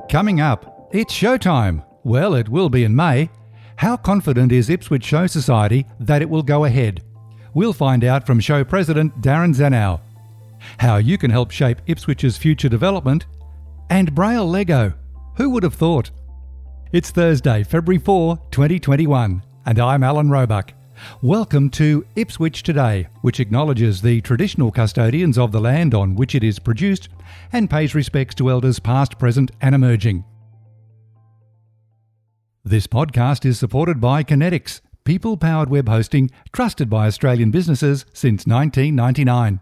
Coming up, it's showtime. Well, it will be in May. How confident is Ipswich Show Society that it will go ahead? We'll find out from show president Darren Zanow. How you can help shape Ipswich's future development. And Braille Lego. Who would have thought? It's Thursday, February 4, 2021, and I'm Alan Roebuck. Welcome to Ipswich Today, which acknowledges the traditional custodians of the land on which it is produced and pays respects to elders past, present and emerging. This podcast is supported by Kinetics, people-powered web hosting trusted by Australian businesses since 1999.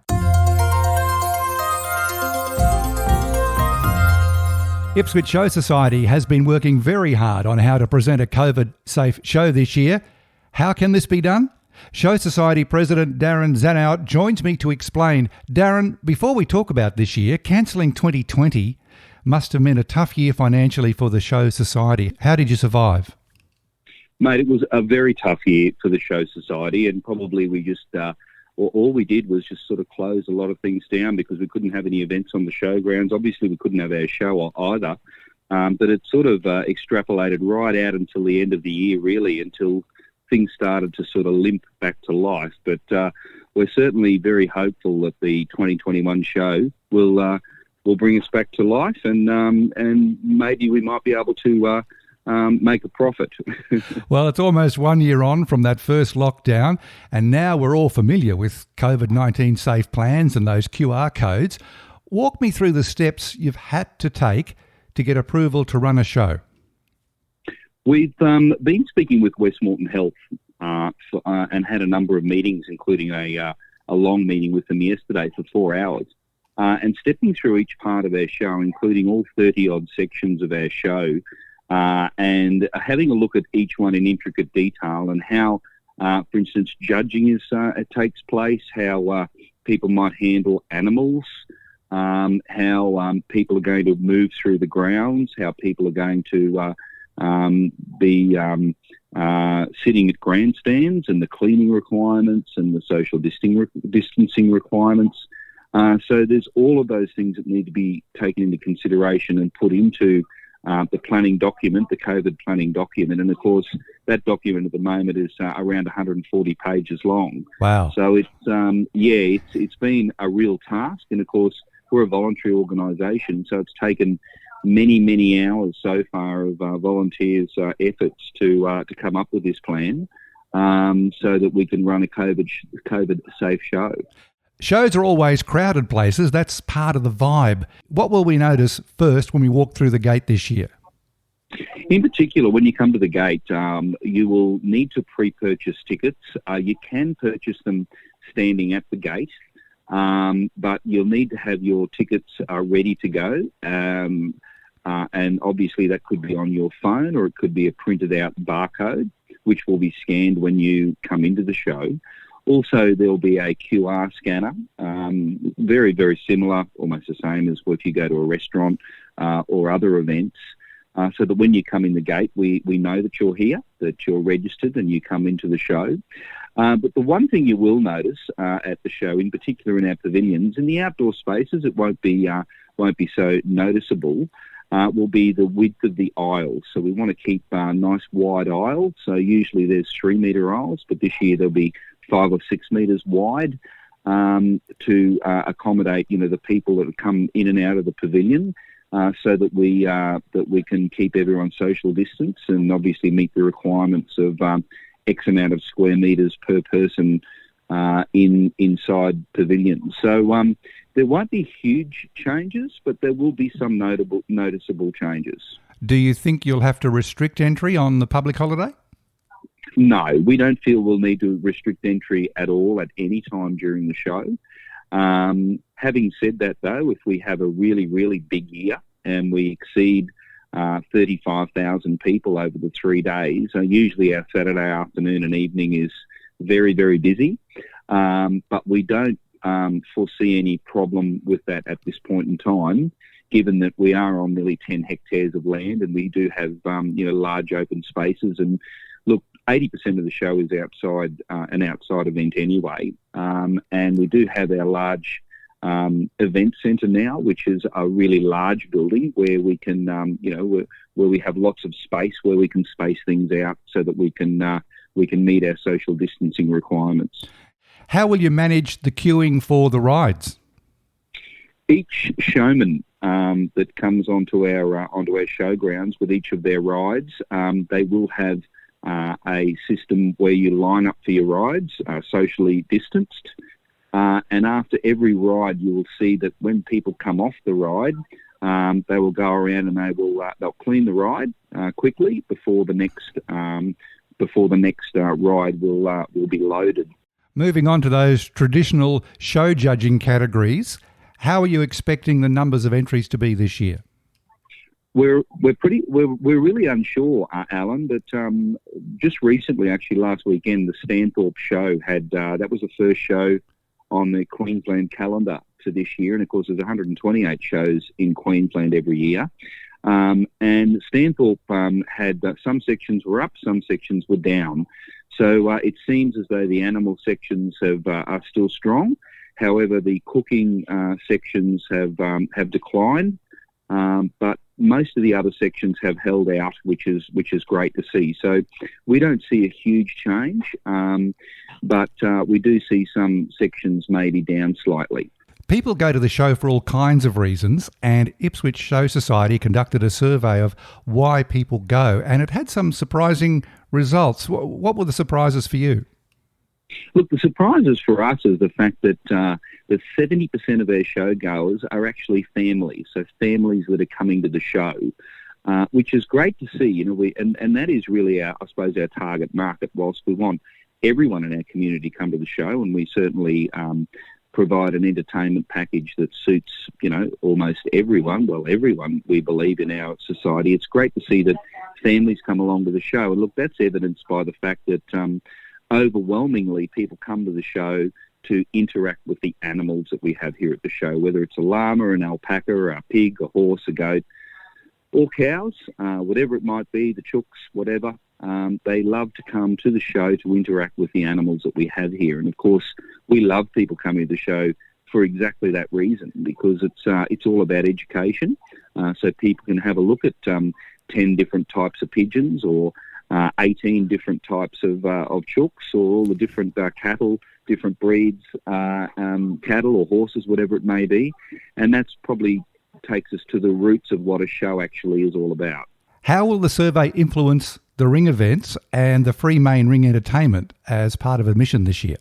Ipswich Show Society has been working very hard on how to present a COVID-safe show this year. How can this be done? Show Society President Darren Zanow joins me to explain. Darren, before we talk about this year, cancelling 2020 must have been a tough year financially for the Show Society. How did you survive? Mate, it was a very tough year for the Show Society, and probably we just, all we did was just sort of close a lot of things down because we couldn't have any events on the showgrounds. Obviously, we couldn't have our show either, but it sort of extrapolated right out until the end of the year, really, until things started to sort of limp back to life. But we're certainly very hopeful that the 2021 show will bring us back to life, and maybe we might be able to make a profit. Well, it's almost 1 year on from that first lockdown, and now we're all familiar with COVID-19 safe plans and those QR codes. Walk me through the steps you've had to take to get approval to run a show. We've been speaking with Westmoreton Health and had a number of meetings, including a long meeting with them yesterday for 4 hours. And stepping through each part of our show, including all 30-odd sections of our show, and having a look at each one in intricate detail and how, for instance, judging it takes place, how people might handle animals, how people are going to move through the grounds, how people are going to be sitting at grandstands, and the cleaning requirements and the social distancing requirements. So there's all of those things that need to be taken into consideration and put into the planning document, the COVID planning document. And of course, that document at the moment is around 140 pages long. Wow. So it's been a real task. And of course, we're a voluntary organisation, so it's taken many hours so far of volunteers' efforts to come up with this plan so that we can run a COVID-safe show. Shows are always crowded places. That's part of the vibe. What will we notice first when we walk through the gate this year? In particular, when you come to the gate, you will need to pre-purchase tickets. You can purchase them standing at the gate, but you'll need to have your tickets ready to go. And obviously that could be on your phone, or it could be a printed out barcode, which will be scanned when you come into the show. Also, there'll be a QR scanner, very, very similar, almost the same as if you go to a restaurant or other events, so that when you come in the gate, we know that you're here, that you're registered and you come into the show. But the one thing you will notice at the show, in particular in our pavilions, in the outdoor spaces, it won't be so noticeable, will be the width of the aisles. So we want to keep nice wide aisles. So usually there's 3 metre aisles, but this year there'll be 5 or 6 metres wide to accommodate, the people that come in and out of the pavilion, so that we can keep everyone social distance and obviously meet the requirements of X amount of square metres per person inside pavilions. So there won't be huge changes, but there will be some noticeable changes. Do you think you'll have to restrict entry on the public holiday? No, we don't feel we'll need to restrict entry at all at any time during the show. Having said that, though, if we have a really, really big year and we exceed 35,000 people over the 3 days, usually our Saturday afternoon and evening is very, very busy, but we don't foresee any problem with that at this point in time, given that we are on nearly 10 hectares of land and we do have large open spaces. And look, 80% of the show is outside, an outside event anyway, and we do have our large event centre now, which is a really large building where we can, where we have lots of space where we can space things out so that we can meet our social distancing requirements. How will you manage the queuing for the rides? Each showman that comes onto our showgrounds with each of their rides, they will have a system where you line up for your rides, socially distanced. And after every ride, you will see that when people come off the ride, they will go around and they'll clean the ride quickly before the next ride will be loaded. Moving on to those traditional show judging categories, how are you expecting the numbers of entries to be this year? We're really unsure, Alan. But just recently, actually last weekend, the Stanthorpe show had that was the first show on the Queensland calendar for this year, and of course there's 128 shows in Queensland every year. And Stanthorpe had some sections were up, some sections were down. So it seems as though the animal sections are still strong. However, the cooking sections have declined, but most of the other sections have held out, which is great to see. So we don't see a huge change, but we do see some sections maybe down slightly. People go to the show for all kinds of reasons, and Ipswich Show Society conducted a survey of why people go, and it had some surprising results. What were the surprises for you? Look, the surprises for us is the fact that 70% of our show goers are actually families, so families that are coming to the show, which is great to see. And that is really our target market. Whilst we want everyone in our community to come to the show, and we certainly provide an entertainment package that suits, almost everyone. Well, everyone, we believe, in our society. It's great to see that families come along to the show. And look, that's evidenced by the fact that overwhelmingly people come to the show to interact with the animals that we have here at the show, whether it's a llama, an alpaca, or a pig, a horse, a goat, or cows, whatever it might be, the chooks, whatever. They love to come to the show to interact with the animals that we have here. And of course, we love people coming to the show for exactly that reason, because it's all about education. So people can have a look at 10 different types of pigeons, or 18 different types of chooks, or all the different cattle, different breeds, cattle or horses, whatever it may be. And that's probably takes us to the roots of what a show actually is all about. How will the survey influence the ring events and the free main ring entertainment as part of admission this year?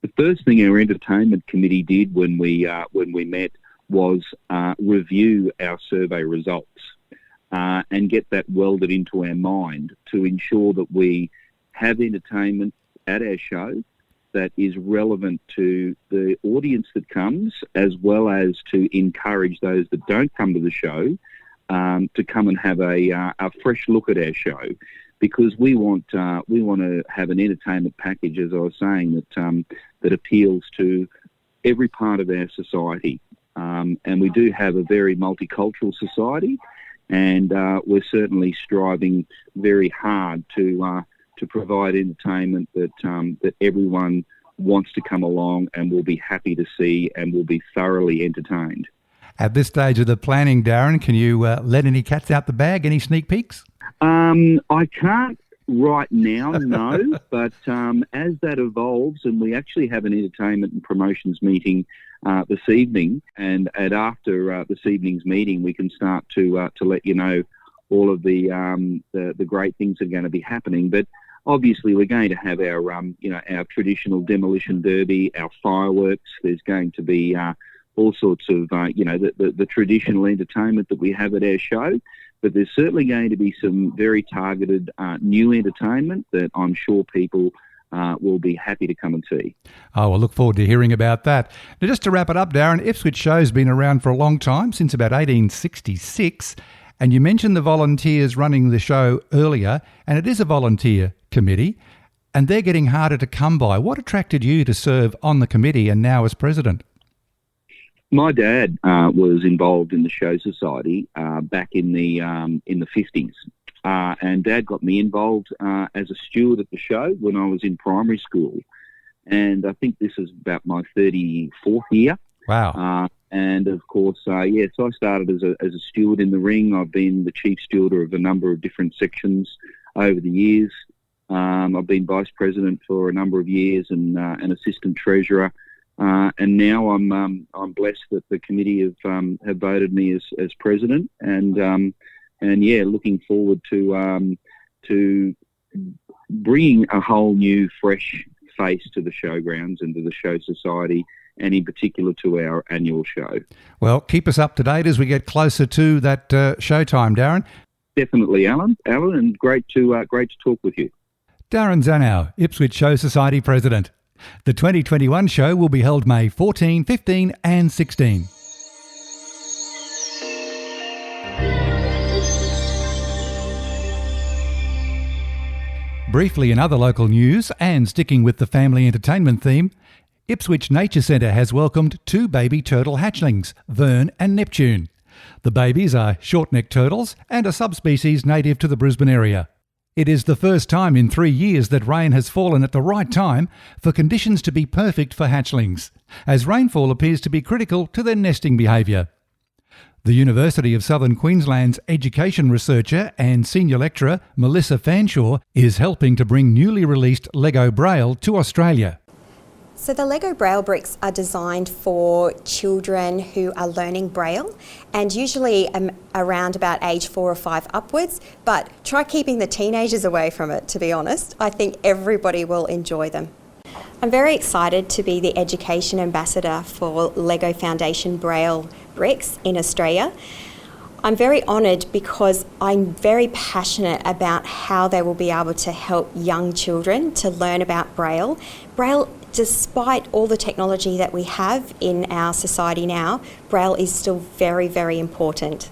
The first thing our entertainment committee did when we met was review our survey results and get that welded into our mind to ensure that we have entertainment at our show that is relevant to the audience that comes, as well as to encourage those that don't come to the show to come and have a fresh look at our show, because we want to have an entertainment package, as I was saying, that appeals to every part of our society, and we do have a very multicultural society, and we're certainly striving very hard to provide entertainment that everyone wants to come along and will be happy to see and will be thoroughly entertained. At this stage of the planning, Darren, can you let any cats out the bag? Any sneak peeks? I can't right now, no, but as that evolves, and we actually have an entertainment and promotions meeting this evening, and after this evening's meeting, we can start to let you know all of the great things that are going to be happening. But obviously, we're going to have our traditional demolition derby, our fireworks. There's going to be all sorts of the traditional entertainment that we have at our show. But there's certainly going to be some very targeted new entertainment that I'm sure people will be happy to come and see. Oh, we'll look forward to hearing about that. Now, just to wrap it up, Darren, Ipswich Show's been around for a long time, since about 1866. And you mentioned the volunteers running the show earlier, and it is a volunteer committee, and they're getting harder to come by. What attracted you to serve on the committee and now as president? My dad was involved in the Show Society back in the 50s, and Dad got me involved as a steward at the show when I was in primary school. and I think this is about my 34th year. Wow. And of course, so I started as a steward in the ring. I've been the chief steward of a number of different sections over the years. I've been vice president for a number of years and an assistant treasurer. And now I'm blessed that the committee have voted me as president, and looking forward to bringing a whole new, fresh face to the showgrounds and to the Show Society, and in particular to our annual show. Well, keep us up to date as we get closer to that showtime, Darren. Definitely, Alan, and great to talk with you. Darren Zanow, Ipswich Show Society President. The 2021 show will be held May 14, 15 and 16. Briefly in other local news, and sticking with the family entertainment theme, Ipswich Nature Centre has welcomed 2 baby turtle hatchlings, Vern and Neptune. The babies are short-necked turtles and a subspecies native to the Brisbane area. It is the first time in 3 years that rain has fallen at the right time for conditions to be perfect for hatchlings, as rainfall appears to be critical to their nesting behaviour. The University of Southern Queensland's education researcher and senior lecturer Melissa Fanshawe is helping to bring newly released Lego Braille to Australia. So the Lego Braille bricks are designed for children who are learning Braille, and usually around about age 4 or 5 upwards, but try keeping the teenagers away from it, to be honest. I think everybody will enjoy them. I'm very excited to be the education ambassador for Lego Foundation Braille bricks in Australia. I'm very honoured because I'm very passionate about how they will be able to help young children to learn about Braille. Braille, despite all the technology that we have in our society now, Braille is still very, very important.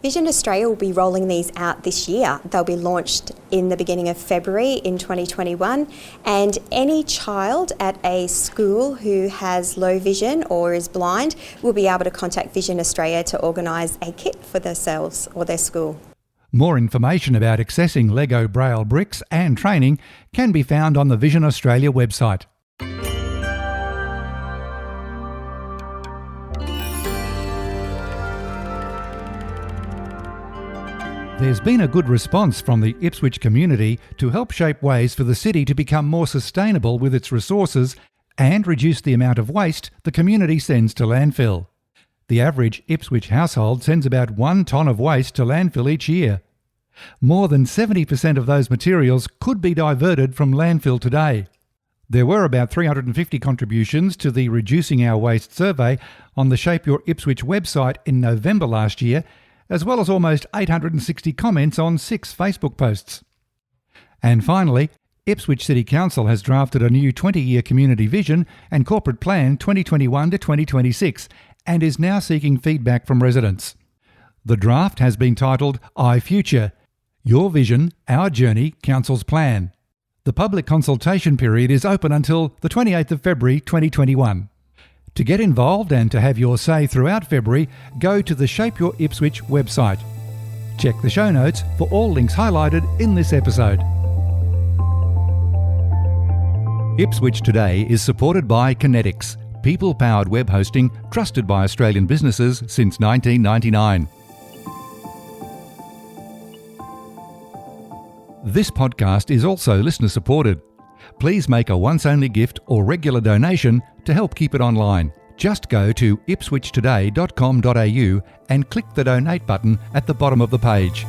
Vision Australia will be rolling these out this year. They'll be launched in the beginning of February in 2021, and any child at a school who has low vision or is blind will be able to contact Vision Australia to organise a kit for themselves or their school. More information about accessing Lego Braille bricks and training can be found on the Vision Australia website. There's been a good response from the Ipswich community to help shape ways for the city to become more sustainable with its resources and reduce the amount of waste the community sends to landfill. The average Ipswich household sends about 1 tonne of waste to landfill each year. More than 70% of those materials could be diverted from landfill today. There were about 350 contributions to the Reducing Our Waste survey on the Shape Your Ipswich website in November last year, as well as almost 860 comments on 6 Facebook posts. And finally, Ipswich City Council has drafted a new 20-year community vision and corporate plan 2021 to 2026 and is now seeking feedback from residents. The draft has been titled iFuture, Your Vision, Our Journey, Council's Plan. The public consultation period is open until the 28th of February 2021. To get involved and to have your say throughout February, go to the Shape Your Ipswich website. Check the show notes for all links highlighted in this episode. Ipswich Today is supported by Kinetics, people-powered web hosting trusted by Australian businesses since 1999. This podcast is also listener-supported. Please make a once-only gift or regular donation to help keep it online. Just go to ipswichtoday.com.au and click the donate button at the bottom of the page.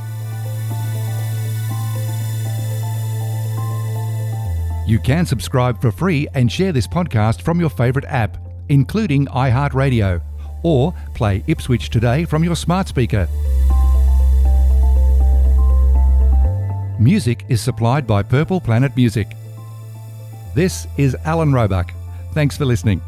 You can subscribe for free and share this podcast from your favourite app, including iHeartRadio, or play Ipswich Today from your smart speaker. Music is supplied by Purple Planet Music. This is Alan Roebuck. Thanks for listening.